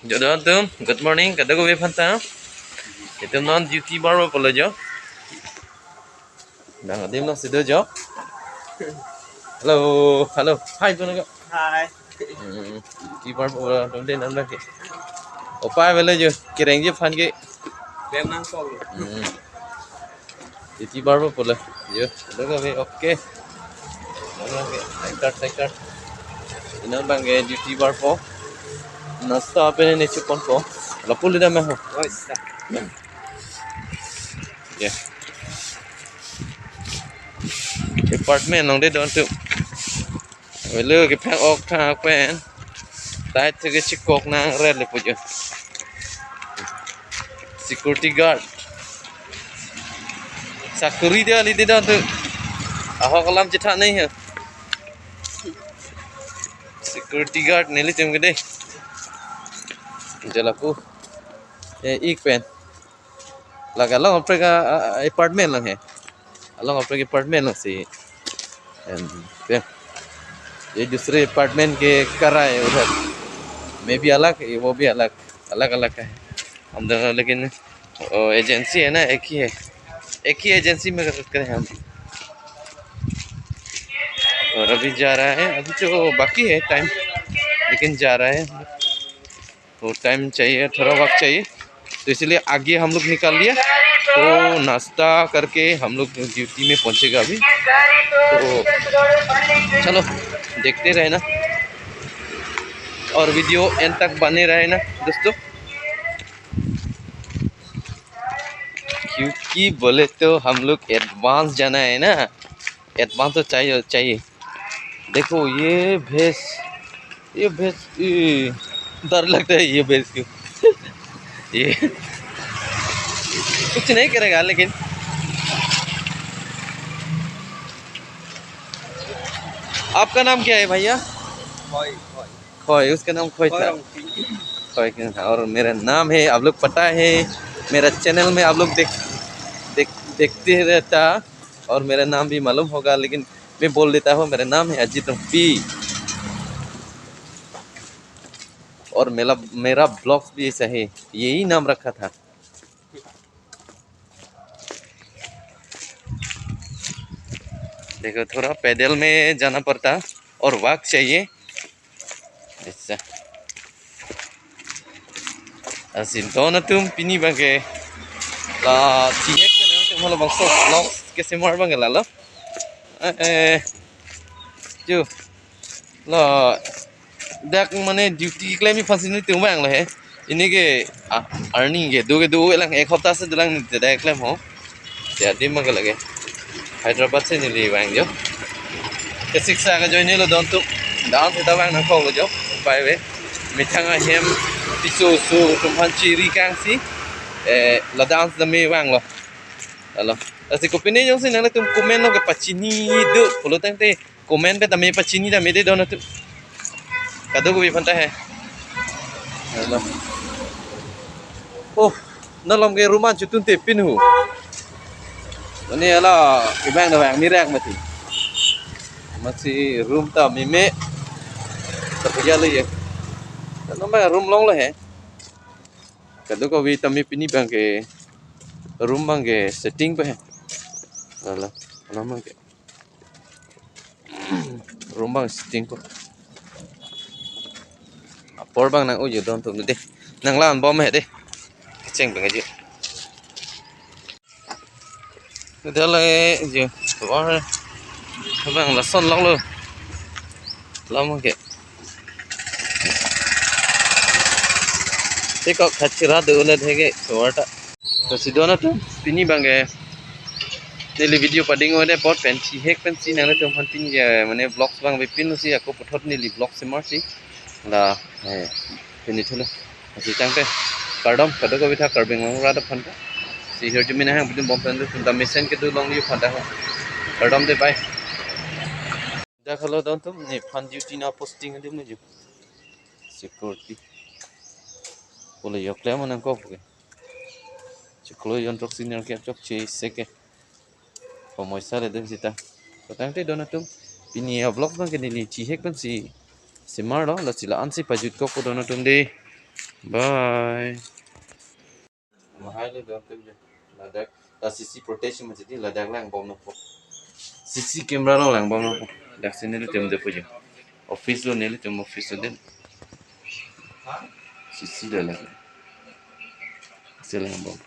Jodoh tuh, good morning. Kata gue Fanta. Itu non duty baru pula jo. Dah nggak tim lo situ jo. Halo, halo. Hai tuh naga. Hai. Duty baru pula. Tuh deh nanda ke. Opa bela jo. Kireng je fan ke. Bem nang kol. Duty baru pula. Jo. Naga be oke. Naga ke. Sector. Ini bang ke duty baru po. Nasta apa ni cupon po. Lapul dah mah. Oh, isa. Ya. Apartment nong deh don tuh. Bela ke pang ok thang quen. Tai từ cái chiếc cột nang red le pujo. Security guard. Sakuri dia li dia tu. Aho kalam cita nahi hai. Security guard ne li tum ke deh. Jalaku. एक pen लगा लो अपने का apartment लग है अलग अपने के apartment लग से ये दूसरे अपार्टमेंट के कर रहा है उधर मैं भी अलग वो भी अलग अलग अलग है हम दोनों लेकिन एजेंसी है ना एक ही एजेंसी में करते हैं हम और अभी जा रहा है अभी तो बाकी है टाइम लेकिन जा रहा है तो टाइम चाहिए थोड़ा वक्त चाहिए तो इसलिए आगे हम लोग निकाल लिया तो नाश्ता करके हम लोग ड्यूटी में पहुंचेगा अभी तो चलो देखते रहे ना और वीडियो एंड तक बने रहे ना दोस्तों क्योंकि बोले तो हम लोग एडवांस जाना है ना एडवांस तो चाहिए देखो ये भैंस डर लगता है ये भैंस क्यों ये कुछ नहीं करेगा लेकिन आपका नाम क्या है भैया खोय उसका नाम खोय था खोय और मेरा नाम है आप लोग पता है मेरा चैनल में आप लोग देखते रहता और मेरा नाम भी मालूम होगा लेकिन मैं बोल देता हूँ मेरा नाम है अजीत पी और मेरा ब्लॉग भी ऐसा है यही नाम रखा था देखो थोड़ा पैदल में जाना पड़ता और वॉक चाहिए ऐसा Asinto tuh pini bangke la tiek na tuh malah bangso lo kesemar bangke la lo ju lo dak mane duty claim fasin tuh bang lah he ini ke earning ke dua lang ek hafta se dalang dak claim ho jadi mangke lagi Hyderabad se nili bang jo ke siksa ka join lo don tuh dan kita bang nang kau lo jo pai we mitanga hem piso su tumhan chiri kang si la dance da me wang lo alo así que opinión yo sin nada tum comen lo que pachini do por lo tanto comen pe también pachini da me de dono tu kado ko bi phanta hai alo oh na lom ke rumah chutun te pin hu ini ala ibang da wang mi rak mati masih room ta mi me terpeja le ye nó mà room long là hè cái đó có vì tầm pini bằng cái room bằng cái setting vậy là nó bằng cái room bằng setting của por bằng năng ôi don tụi đi năng làm bom hết đi chèn bằng cái gì thế là gì có bằng là son long luôn long cái thế có khachira được lên thế cái số ta तो सीधो ना तो पिनी बांगे daily video pudding होने बहुत Pence हेक Pence ना तो हम पिन माने ब्लॉग्स बांग बे पिन उसी आपको पठोट नीली ब्लॉग से मारसी ला पिनी थलो असी चांगते कार्डम कदो को भी था कार्बिंग मंग रात फंटा सी हियर जमीन है बुदिन बम पेंदो तुम मिशन के दो लॉन्ग यू फंटा हो कार्डम दे बाय जा खलो दन तुम ने फन ड्यूटी ना पोस्टिंग दे मुझे सिक्योरिटी बोले यो क्लेम ना को Ciklo yon trok senior ke trok ci seke pemoisa le dem sita patang te donatum pini ya vlog bang ke ni ci hek ban si simar lo la sila ansi pajut ko donatum de Bye. Mahal le dong tu je. Ladak. Ta CC protection macam ni ladak lang bom nak. CC camera lo lang bom nak. Dak sini le tem de puja. Office lo ni le tem office lo den. CC le lang. Silang bom.